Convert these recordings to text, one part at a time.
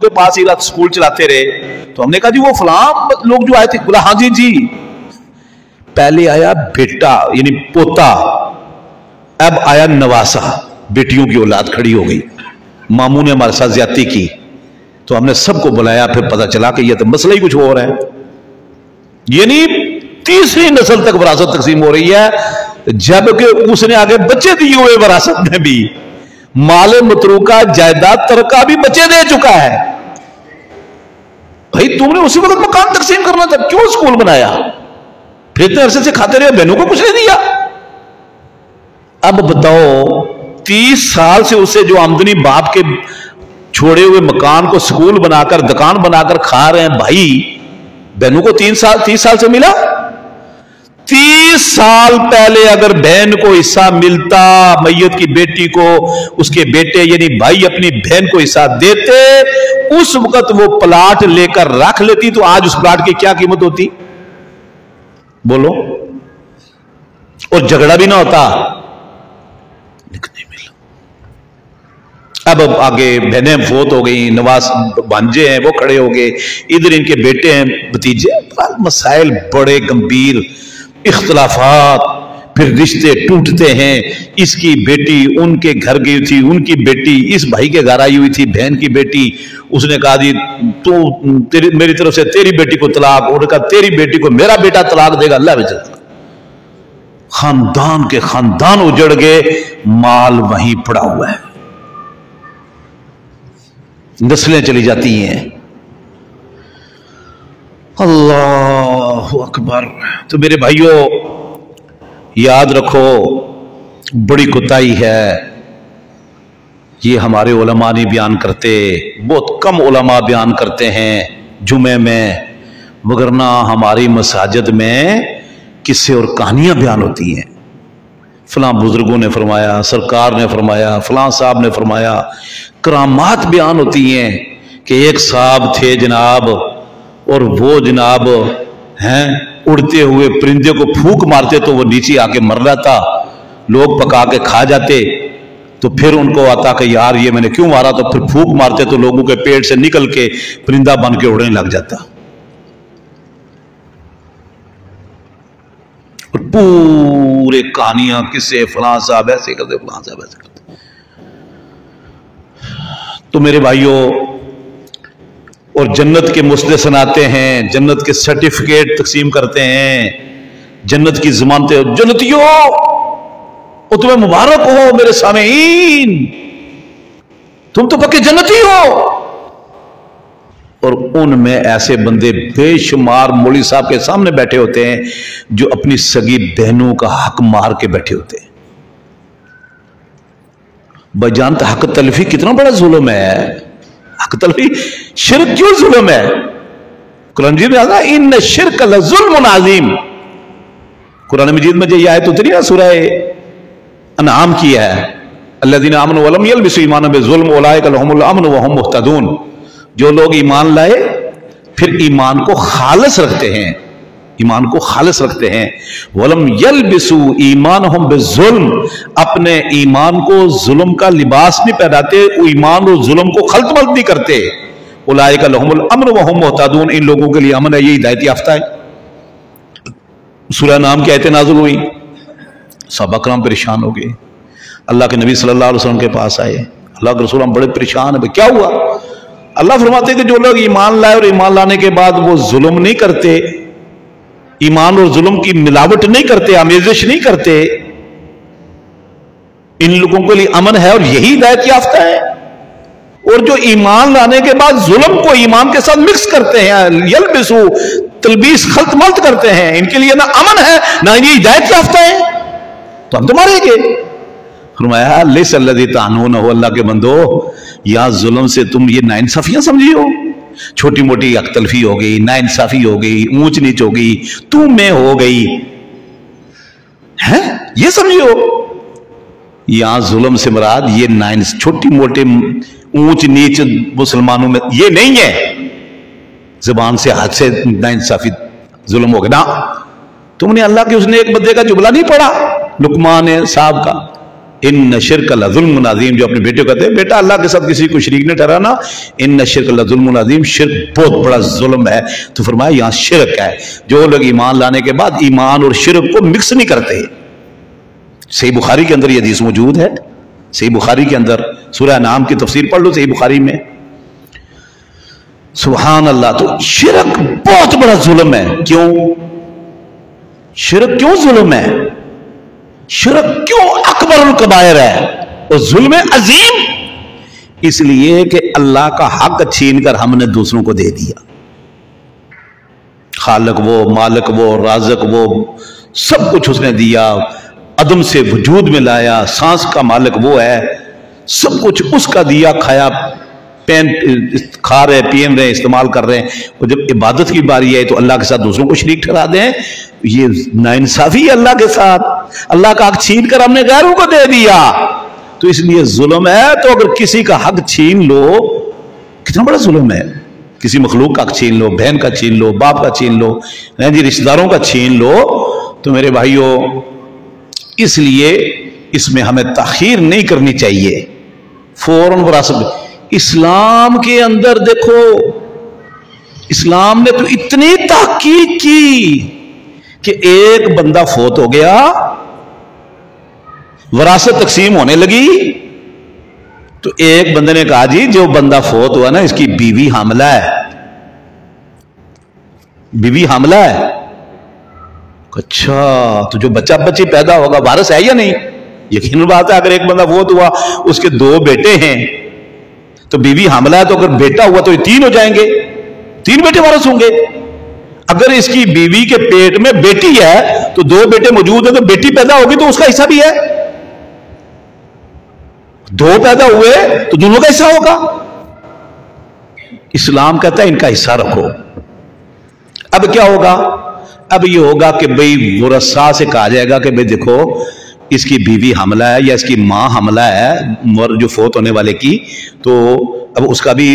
के पास ही स्कूल चलाते रहे। तो हमने कहा जी वो फलां लोग जो आए थे, बोला हाँ जी जी। पहले आया बेटा यानी पोता, अब आया नवासा, बेटियों की औलाद खड़ी हो गई। मामू ने हमारे साथ ज्यादती की तो हमने सबको बुलाया, फिर पता चला कि ये तो मसला ही कुछ और है। यानी तीसरी नस्ल तक विरासत तकसीम हो रही है, जबकि उसने आगे बच्चे दिए हुए विरासत में भी। माले मतरूका जायदाद तरका भी बच्चे दे चुका है। भाई तुमने उसी वक्त मकान तकसीम करना था, क्यों स्कूल बनाया? फिर इतने अरसे से खाते रहे, बहनों को कुछ नहीं दिया। अब बताओ 30 साल से उसे जो आमदनी बाप के छोड़े हुए मकान को स्कूल बनाकर दुकान बनाकर खा रहे हैं भाई, बहनों को 30 साल से मिला। 30 साल पहले अगर बहन को हिस्सा मिलता, मैयत की बेटी को उसके बेटे यानी भाई अपनी बहन को हिस्सा देते, उस वक्त वो प्लाट लेकर रख लेती, तो आज उस प्लाट की क्या कीमत होती बोलो? और झगड़ा भी ना होता, लेकिन नहीं मिला। अब आगे बहनें फोत हो गई, नवाज भांजे हैं वो खड़े हो गए, इधर इनके बेटे हैं, भतीजे। मसाइल बड़े गंभीर, इख्तलाफात, फिर रिश्ते टूटते हैं। इसकी बेटी उनके घर गई थी, उनकी बेटी इस भाई के घर आई हुई थी, बहन की बेटी। उसने कहा जी तू मेरी तरफ से तेरी बेटी को तलाक, उन्होंने कहा तेरी बेटी को मेरा बेटा तलाक देगा। अल्लाह बेचा, खानदान के खानदान उजड़ गए, माल वहीं पड़ा हुआ है, नस्लें चली जाती हैं। अल्लाह अकबर। तो मेरे भाइयों याद रखो, बड़ी कुताही है। ये हमारे उलमा नहीं बयान करते, बहुत कम उलमा बयान करते हैं जुमे में, वगरना हमारी मसाजिद में किस्से और कहानियां बयान होती हैं। फलां बुजुर्गों ने फरमाया, सरकार ने फरमाया, फलां साहब ने फरमाया, करामात बयान होती हैं कि एक साहब थे जनाब, और वो जनाब हैं उड़ते हुए परिंदे को फूंक मारते तो वो नीचे आके मर जाता, लोग पका के खा जाते। तो फिर उनको आता कि यार ये मैंने क्यों मारा, तो फिर फूंक मारते तो लोगों के पेट से निकल के परिंदा बन के उड़ने लग जाता। और पूरे कहानियां किससे, फलां साहब ऐसे करते, फलां साहब ऐसे करते। तो मेरे भाइयों, और जन्नत के मुसले सुनाते हैं, जन्नत के सर्टिफिकेट तकसीम करते हैं, जन्नत की जमानतें। जन्नतियों और तुम्हें मुबारक हो मेरे सामीन, तुम तो पक्के जन्नती हो। और उनमें ऐसे बंदे बेशुमार मौलवी साहब के सामने बैठे होते हैं जो अपनी सगी बहनों का हक मार के बैठे होते हैं। भाईजान, तो हक तलफी कितना बड़ा जुल्म है। हक तलफी, शिरक क्यों जुल्म है? कुरान मजीद में आता है इन शिरक लजुल्मुन अज़ीम। कुरान मजीद में जो ये आयत उतरी है सूरह अनआम की है, अल्लज़ीना आमनू वलम यलबिसू ईमानहुम बिज़ुल्म उलाइका लहुमुल अम्न व हुम मुहतदून। जो लोग ईमान लाए फिर ईमान को खालिस रखते हैं, ईमान को खालिस रखते हैं, वलम यलबिसू ईमानहुम बिज़ुल्म, अपने ईमान को जुल्म का लिबास नहीं पहनाते, ईमान और जुल्म को खल्त मल्त नहीं करते। उलाइका लहुमुल अम्न व हुम मुहतदून, इन लोगों के लिए अमन है, ये हिदायत याफ्ता है। सूरह नाम की आयतें नाज़िल हुई, सहाबा किराम परेशान हो गए, अल्लाह के नबी सल्लल्लाहु अलैहि वसल्लम के पास आए। अल्लाह के रसूल हम बड़े परेशान है, क्या हुआ? अल्लाह फरमाते हैं कि जो लोग ईमान लाए और ईमान लाने के बाद वो जुल्म नहीं करते, ईमान और जुल्म की मिलावट नहीं करते, आमेजिश नहीं करते, इन लोगों के लिए अमन है और यही हिदायत याफ्ता है। और जो ईमान लाने के बाद जुल्म को ईमान के साथ मिक्स करते हैं, यलबिसू तलबीस खल्त मल्त करते हैं, इनके लिए ना अमन है ना ये हिदायत याफ्ता है, तो हम तो मारेंगे। फरमाया लैसल्लज़ी तानून हो, अल्लाह के बंदो, या जुल्म से तुम ये नाइंसाफियां समझी हो, छोटी मोटी अख्तलफी हो गई, नाइंसाफी हो गई, ऊंच नीच हो गई, तू में हो गई है, ये समझी हो। यहां जुल्म से मुराद ये छोटी मोटी ऊंच नीच मुसलमानों में ये नहीं है, जुबान से हाथ से नाइंसाफी जुल्म हो गया ना। तुमने अल्लाह के उसने एक बंदे का जुमला नहीं पढ़ा, लुकमान साहब का, इन शिरक लज़ुल्मुन अज़ीम, जो अपने बेटे को कहते हैं बेटा अल्लाह के साथ किसी को शरीक नहीं ठहराना, इन शिरक लज़ुल्मुन अज़ीम, शिरक बहुत बड़ा जुल्म है। तो फरमाया यहाँ शिरक है, जो लोग ईमान लाने के बाद ईमान और शिरक को मिक्स नहीं करते। सही बुखारी के अंदर ये हदीस मौजूद है, सही बुखारी के अंदर सूरह नाम की तफसीर पढ़ लो सही बुखारी में। सुभान अल्लाह। तो शिरक बहुत बड़ा जुल्म है। क्यों शिरक, क्यों जुल्म है? शिरक क्यों अकबरुल कबायर है और जुल्म अजीम? इसलिए कि अल्लाह का हक छीन कर हमने दूसरों को दे दिया। खालिक वो, मालिक वो, राज़िक वो, सब कुछ उसने दिया, अदम से वजूद में लाया, सांस का मालिक वो है, सब कुछ उसका दिया, खाया पेन खा रहे, पीन रहे, इस्तेमाल कर रहे हैं। और जब इबादत की बारी है तो अल्लाह के साथ दूसरों को शरीक ठहरा दें, ये नाइंसाफी है अल्लाह के साथ। अल्लाह का हक छीन कर हमने गैरों को दे दिया, तो इसलिए जुल्म है। तो अगर किसी का हक छीन लो, कितना बड़ा जुल्म है। किसी मखलूक का हक छीन लो, बहन का छीन लो, बाप का छीन लो, जी रिश्तेदारों का छीन लो, तो मेरे भाइयों इसलिए इसमें हमें ताखीर नहीं करनी चाहिए, फौरन विरासत। इस्लाम के अंदर देखो, इस्लाम ने तो इतनी ताकीद की कि एक बंदा फोत हो गया, विरासत तकसीम होने लगी, तो एक बंदे ने कहा जी जो बंदा फोत हुआ ना इसकी बीवी हामला है, बीवी हामला है। अच्छा, तो जो बच्चा बच्ची पैदा होगा वारिस है या नहीं? यकीन बात है, अगर एक बंदा फोत हुआ उसके 2 बेटे हैं तो बीवी हामला है, तो अगर बेटा हुआ तो ये 3 हो जाएंगे, 3 बेटे वारिस होंगे। अगर इसकी बीवी के पेट में बेटी है तो 2 बेटे मौजूद है, तो बेटी पैदा होगी तो उसका हिस्सा भी है। 2 पैदा हुए तो दोनों का हिस्सा होगा। इस्लाम कहता है इनका हिस्सा रखो। अब क्या होगा? अब ये होगा कि भाई वरसा से कहा जाएगा कि भाई देखो इसकी बीवी हमला है या इसकी मां हमला है जो फोत होने वाले की, तो अब उसका भी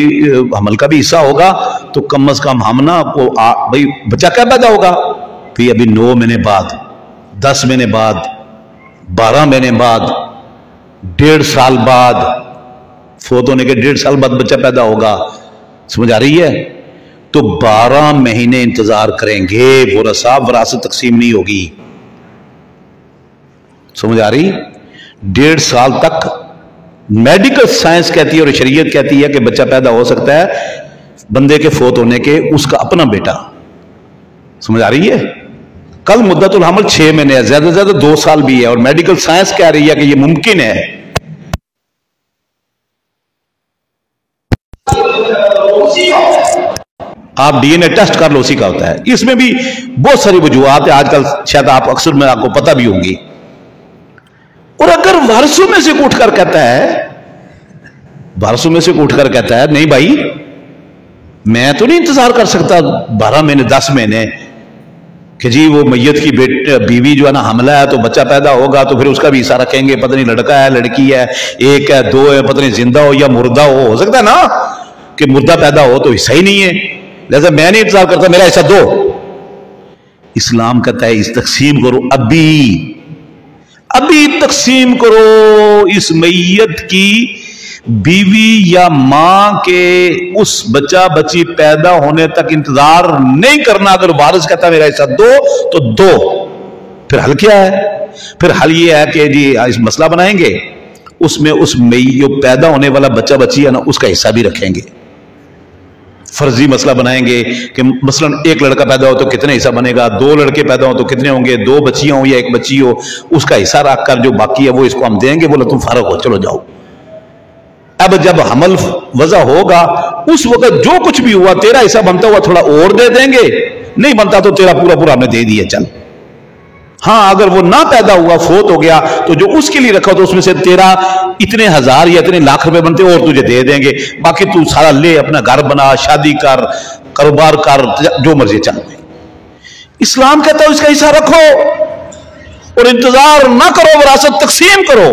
हमल का भी हिस्सा होगा। तो कम से कम हम ना को भाई बच्चा क्या पैदा होगा? फिर अभी 9 महीने बाद, 10 महीने बाद, 12 महीने बाद, 1.5 साल बाद, फोत होने के 1.5 साल बाद बच्चा पैदा होगा। समझ आ रही है? तो 12 महीने इंतजार करेंगे, वरसा विरासत तकसीम नहीं होगी। समझ आ रही? 1.5 साल तक मेडिकल साइंस कहती है और शरीयत कहती है कि बच्चा पैदा हो सकता है बंदे के फोत होने के उसका अपना बेटा। समझ आ रही है? कल मुद्दतुल हमल 6 महीने है, ज्यादा से ज्यादा 2 साल भी है, और मेडिकल साइंस कह रही है कि यह मुमकिन है। आप डीएनए टेस्ट कर लो, उसी का होता है। इसमें भी बहुत सारी वजूहात है आजकल, शायद आप अक्सर में आपको पता भी होंगी। और अगर वारसों में से उठकर कहता है, वारसों में से उठकर कहता है नहीं भाई मैं तो नहीं इंतजार कर सकता 12 महीने 10 महीने कि जी वो मैयत की बीवी जो है ना हमला है तो बच्चा पैदा होगा तो फिर उसका भी हिस्सा रखेंगे, पता नहीं लड़का है लड़की है, 1 है 2 है, पता नहीं जिंदा हो या मुर्दा हो सकता है ना कि मुर्दा पैदा हो तो हिस्सा ही नहीं है, लिहाजा मैं नहीं इंतजार करता, मेरा हिस्सा दो। इस्लाम कहता है इस तकसीम करो, अभी तकसीम करो। इस मैयत की बीवी या मां के उस बच्चा बच्ची पैदा होने तक इंतजार नहीं करना। अगर वारिस कहता मेरा हिस्सा दो तो दो। फिर हल क्या है? फिर हल ये है कि जी इस मसला बनाएंगे, उसमें उस जो पैदा होने वाला बच्चा बच्ची है ना उसका हिस्सा भी रखेंगे। फर्जी मसला बनाएंगे कि मसलन 1 लड़का पैदा हो तो कितने हिस्सा बनेगा, 2 लड़के पैदा हो तो कितने होंगे, 2 बच्चियां हो या 1 बच्ची हो, उसका हिस्सा रख कर जो बाकी है वो इसको हम देंगे, बोला तुम फारग हो चलो जाओ। अब जब हमल वजह होगा उस वक्त जो कुछ भी हुआ तेरा हिस्सा बनता हुआ थोड़ा और दे देंगे, नहीं बनता तो तेरा पूरा पूरा हमने दे दिया चल। हाँ अगर वो ना पैदा हुआ फोत हो गया तो जो उसके लिए रखा तो उसमें से तेरा इतने 1000 या इतने लाख रुपए बनते और तुझे दे देंगे, बाकी तू सारा ले अपना घर बना, शादी कर, कारोबार कर, जो मर्जी चल। इस्लाम कहता है उसका हिस्सा रखो और इंतजार ना करो, विरासत तकसीम करो।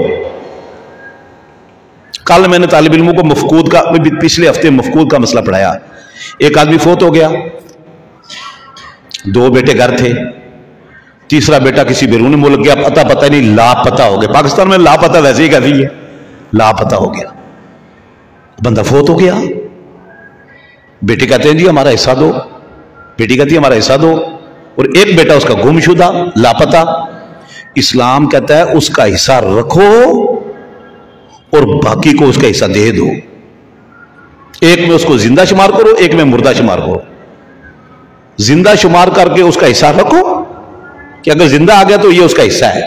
कल मैंने तालिब इल्मों को मफकूद का, पिछले हफ्ते मफकूद का मसला पढ़ाया। एक आदमी फोत हो गया, 2 बेटे घर थे, तीसरा बेटा किसी बैरूनी मुल्क गया, पता नहीं लापता हो गया। पाकिस्तान में लापता वैसे ही कहती है, लापता हो गया, बंदा फोत हो गया। बेटे कहते हैं जी हमारा हिस्सा दो, बेटी कहती है हमारा हिस्सा दो, और एक बेटा उसका गुमशुदा, लापता। इस्लाम कहता है उसका हिस्सा रखो और बाकी को उसका हिस्सा दे दो। एक में उसको जिंदा शुमार करो, एक में मुर्दा शुमार करो। जिंदा शुमार करके उसका हिस्सा रखो कि अगर जिंदा आ गया तो ये उसका हिस्सा है,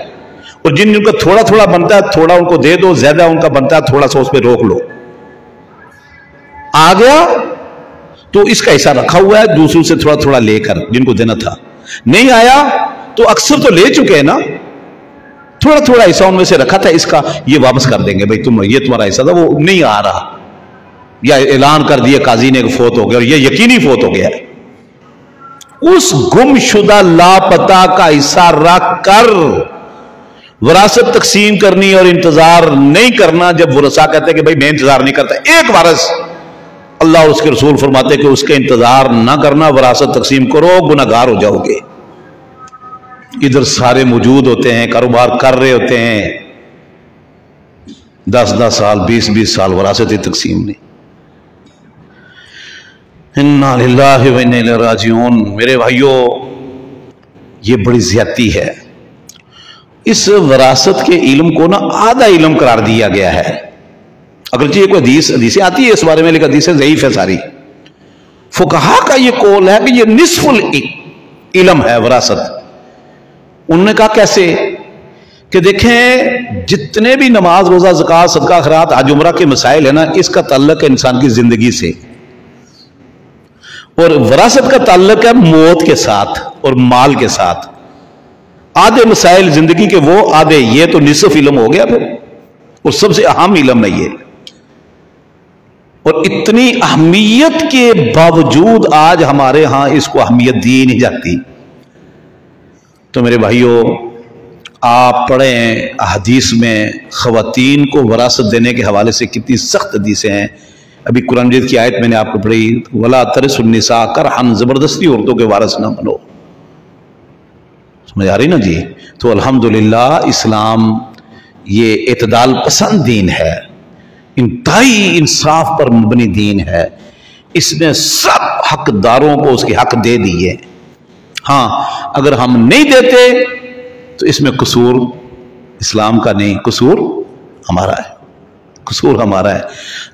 और जिनका थोड़ा थोड़ा बनता है थोड़ा उनको दे दो, ज्यादा उनका बनता है थोड़ा सा उस पर रोक लो। आ गया तो इसका हिस्सा रखा हुआ है, दूसरों से थोड़ा थोड़ा लेकर जिनको देना था। नहीं आया तो अक्सर तो ले चुके हैं ना, थोड़ा थोड़ा हिस्सा उनमें से रखा था, इसका ये वापस कर देंगे भाई, तुम ये तुम्हारा हिस्सा था, वो नहीं आ रहा, या ऐलान कर दिया काजी ने फोत हो गया, और ये यकीनी फोत हो गया है। उस गुमशुदा लापता का हिस्सा रख कर विरासत तकसीम करनी और इंतजार नहीं करना। जब वरसा कहते कि भाई मैं इंतजार नहीं करता, एक वारिस, अल्लाह और उसके रसूल फरमाते कि उसके इंतजार ना करना, विरासत तकसीम करो, गुनहगार हो जाओगे। इधर सारे मौजूद होते हैं, कारोबार कर रहे होते हैं, 10-10 साल 20-20 साल विरासत तकसीम नहीं। इन्ना लिल्लाहि व इन्ना इलैहि राजिऊन। मेरे भाइयों, ये बड़ी ज्यादती है। इस विरासत के इल्म को ना आधा इल्म करार दिया गया है। अगरचे कोई हदीसें आती है इस बारे में, लेकिन हदीसें ज़ईफ है सारी। फुकहा का ये कौल है कि ये निस्फुल इल्म है विरासत। उन्होंने कहा कैसे, कि देखें जितने भी नमाज, रोजा, ज़कात, सदका, खैरात, हज, उम्रा के मसाइल है ना, इसका ताल्लुक है इंसान की जिंदगी से, और विरासत का ताल्लुक है मौत के साथ और माल के साथ। आधे मसाइल जिंदगी के वो, आधे ये, तो निसफ इल्म हो गया फिर, और सबसे अहम इल्म है ये। और इतनी अहमियत के बावजूद आज हमारे यहां इसको अहमियत दी नहीं जाती। तो मेरे भाइयों, आप पढ़ें हदीस में खवातीन को विरासत देने के हवाले से कितनी सख्त हदीसें हैं। अभी कुरान मजीद की आयत मैंने आपको पढ़ी, वला तरिसुन्निसा करहन, जबरदस्ती औरतों के वारिस ना बनो। समझ आ रही ना जी। तो अल्हम्दुलिल्लाह इस्लाम ये इत्दाल पसंद दीन है, इंतहाई इंसाफ पर मबनी दीन है। इसने सब हकदारों को उसके हक दे दिए। हाँ, अगर हम नहीं देते तो इसमें कसूर इस्लाम का नहीं, कसूर हमारा है, कसूर हमारा है।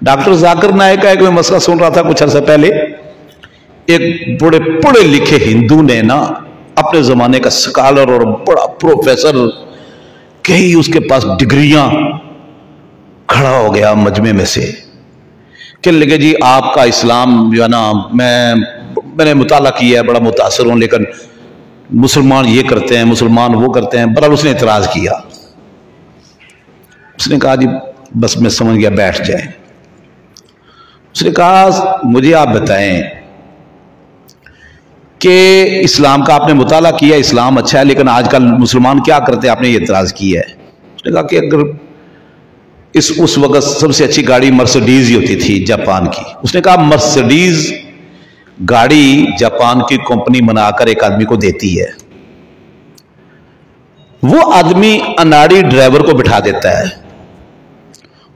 डॉक्टर जाकिर नायक का एक मैं मसला सुन रहा था कुछ अर्सा पहले। एक बड़े पढ़े लिखे हिंदू ने ना, अपने जमाने का स्कॉलर और बड़ा प्रोफेसर, कई उसके पास डिग्रियां, खड़ा हो गया मजमे में से, कहने लगे जी आपका इस्लाम जो है ना, मैंने मुताला किया है, बड़ा मुतासर हूं, लेकिन मुसलमान ये करते हैं, मुसलमान वो करते हैं। बहरहाल उसने इतराज किया। उसने कहा जी बस मैं समझ गया, बैठ जाए। उसने कहा मुझे आप बताएं कि इस्लाम का आपने मुताला किया, इस्लाम अच्छा है, लेकिन आजकल मुसलमान क्या करते हैं, आपने ये इतराज किया है। उसने कहा कि अगर उस वक्त सबसे अच्छी गाड़ी मर्सिडीज ही होती थी जापान की। उसने कहा मर्सिडीज गाड़ी जापान की कंपनी बनाकर एक आदमी को देती है, वो आदमी अनाड़ी ड्राइवर को बिठा देता है,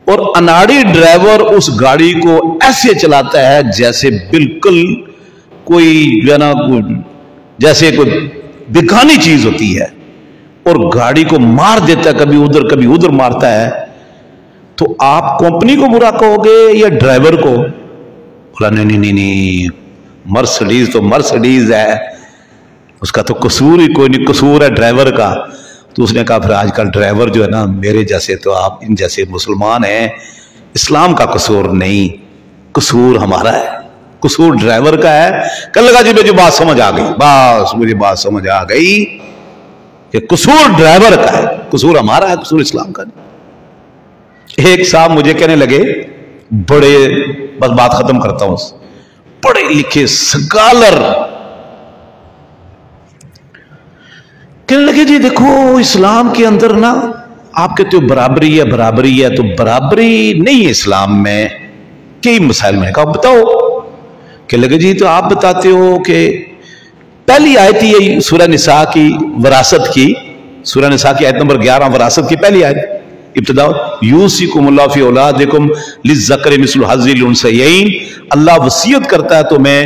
और अनाड़ी ड्राइवर उस गाड़ी को ऐसे चलाता है जैसे बिल्कुल कोई जो है ना, जैसे कोई बेगानी चीज होती है, और गाड़ी को मार देता है, कभी उधर मारता है। तो आप कंपनी को बुरा कहोगे या ड्राइवर को? बोला नहीं, मर्सिडीज तो मर्सिडीज है, उसका तो कसूर ही कोई नहीं, कसूर है ड्राइवर का। तो उसने कहा फिर आजकल ड्राइवर जो है ना मेरे जैसे, तो आप इन जैसे मुसलमान हैं, इस्लाम का कसूर नहीं, कसूर हमारा है, कसूर ड्राइवर का है। कल लगा जी मुझे बात समझ आ गई, बस मुझे बात समझ आ गई कि कसूर ड्राइवर का है, कसूर हमारा है, कसूर इस्लाम का नहीं। एक साहब मुझे कहने लगे, बड़े, बस बात खत्म करता हूं, पढ़े लिखे स्कॉलर कहने लगे जी देखो इस्लाम के अंदर ना आप कहते हो बराबरी है, तो बराबरी नहीं है इस्लाम में, कई मसाइल में। कहा बताओ। कहने लगे जी तो आप बताते हो कि पहली आयत ही सूरह निसा की वरासत की, सूरह निसा की आयत नंबर 11 वरासत की पहली आयत। इब्तिदा यूसिकुमुल्लाहु फी औलादिकुम लिज़्ज़करि मिस्लु हज़्ज़िल उन्सयैन, अल्लाह वसीयत करता है तुम्हें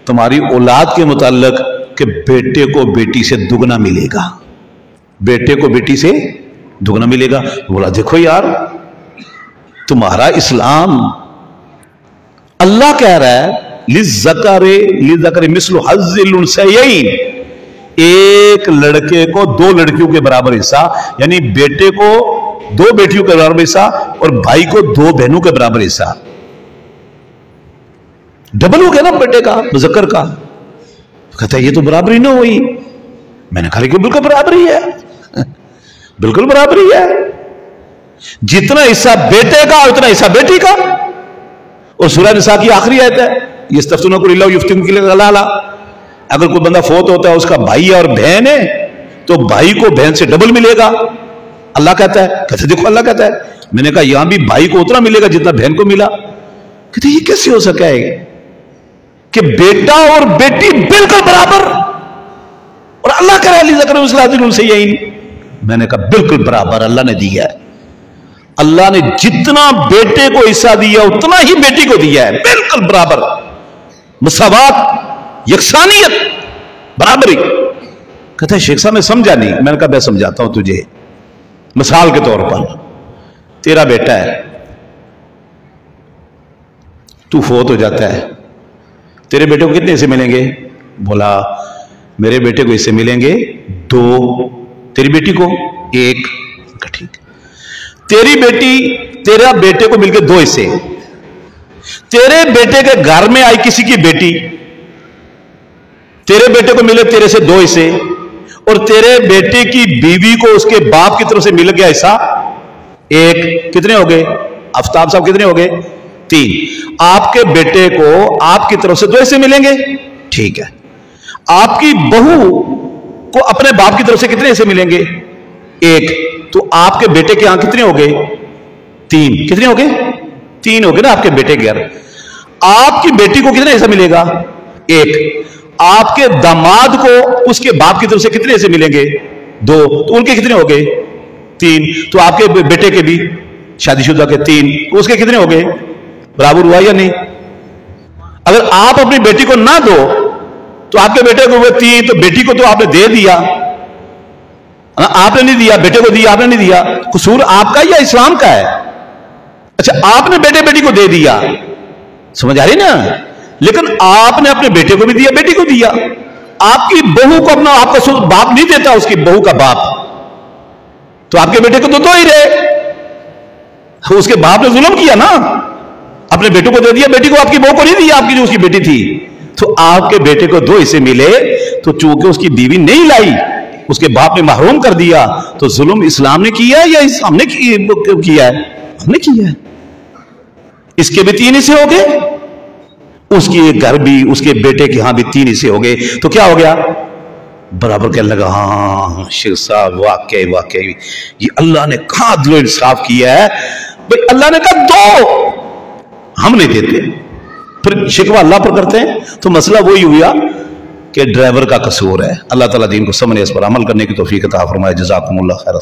तुम्हारी औलाद के मुताल्लिक कि बेटे को बेटी से दुगना मिलेगा, बेटे को बेटी से दुगना मिलेगा। बोला देखो यार, तुम्हारा इस्लाम, अल्लाह कह रहा है लिज़्ज़करि मिस्लु हज़्ज़िल उन्सयैन, एक लड़के को दो लड़कियों के बराबर हिस्सा, यानी बेटे को दो बेटियों के बराबर हिस्सा और भाई को दो बहनों के बराबर हिस्सा। डबल हो गया ना बेटे का, मुज़क्कर का। कहता है ये तो बराबरी ना हुई। मैंने कहा कि बिल्कुल बराबरी है, बिल्कुल बराबरी है। जितना हिस्सा बेटे का उतना हिस्सा बेटी का। और सूरह निसा की आखिरी आयत है, यस्तफ्तूनकुम युफ्तिकुम फिल कलाला, अगर कोई बंदा फोत होता है, उसका भाई है और बहन है, तो भाई को बहन से डबल मिलेगा। अल्लाह कहता है, कहते देखो अल्लाह कहता है। मैंने कहा यहां भी भाई को उतना मिलेगा जितना बहन को मिला। कहते ये कैसे हो सका है कि बेटा और बेटी बिल्कुल बराबर, और अल्लाह कह रहा है लिज़्ज़करि मिस्लु हज़्ज़िल उन्सयैन। मैंने कहा बिल्कुल बराबर अल्लाह ने दिया है। अल्लाह ने जितना बेटे को हिस्सा दिया उतना ही बेटी को दिया है, बिल्कुल बराबर, मुसावात, यकसानियत, बराबरी। कहता है शेख साहब मैं समझा नहीं। मैंने कहा मैं समझाता हूं तुझे। मिसाल के तौर पर तेरा बेटा है, तू फोत हो जाता है, तेरे बेटे को कितने हिस्से मिलेंगे? बोला मेरे बेटे को हिस्से मिलेंगे 2, तेरी बेटी को 1। ठीक, तेरा बेटे को मिलकर 2 हिस्से। तेरे बेटे के घर में आई किसी की बेटी, तेरे बेटे को मिले तेरे से 2 हिस्से, और तेरे बेटे की बीवी को उसके बाप की तरफ से मिल गया हिस्सा 1। कितने हो गए आफ्ताब साहब, कितने हो गए? 3। आपके बेटे को आपकी तरफ से 2 हिस्से मिलेंगे, ठीक है। आपकी बहू को अपने बाप की तरफ से कितने हिस्से मिलेंगे? 1। तो आपके बेटे के यहां कितने हो गए? 3। कितने हो गए? 3 हो गए ना आपके बेटे के घर। आपकी बेटी को कितने हिस्सा मिलेगा? 1। आपके दामाद को उसके बाप की तरफ से कितने हिस्से मिलेंगे? 2। तो उनके कितने हो गए? 3। तो आपके बेटे के भी शादीशुदा के 3, तो उसके कितने हो गए? बराबर हुआ या नहीं? अगर आप अपनी बेटी को ना दो तो आपके बेटे को हुए 3, तो बेटी को तो आपने दे दिया, आपने नहीं दिया, बेटे को दिया, आपने नहीं दिया। कसूर आपका या इस्लाम का है? अच्छा आपने बेटे बेटी को दे दिया, समझ आ रही ना? लेकिन आपने अपने बेटे को भी दिया, बेटी को दिया। आपकी बहू को अपना आपका बाप नहीं देता, उसकी बहू का बाप, तो आपके बेटे को तो 2 ही रहे। उसके बाप ने जुल्म किया ना, अपने बेटे को दे दिया, बेटी को आपकी बहू को नहीं दिया, आपकी जो उसकी बेटी थी। तो आपके बेटे को 2 हिस्से मिले, तो चूंकि उसकी बीवी नहीं लाई, उसके बाप ने महरूम कर दिया, तो जुल्म इस्लाम ने किया या हमने किया है? हमने किया है। इसके भी 3 हिस्से हो गए, उसके घर भी, उसके बेटे के यहां भी 3 हिस्से हो गए। तो क्या हो गया? बराबर कहने लगा हाँ शेख साहब वाकई ये अल्लाह ने कहा अदल इंसाफ किया है। भाई अल्लाह ने कहा 2, हम नहीं देते, फिर शिकवा अल्लाह पर करते हैं। तो मसला वही हुआ कि ड्राइवर का कसूर है। अल्लाह ताला दीन को समझने, इस पर अमल करने की तौफीक अता फरमाए। जज़ाकुमुल्लाह खैर।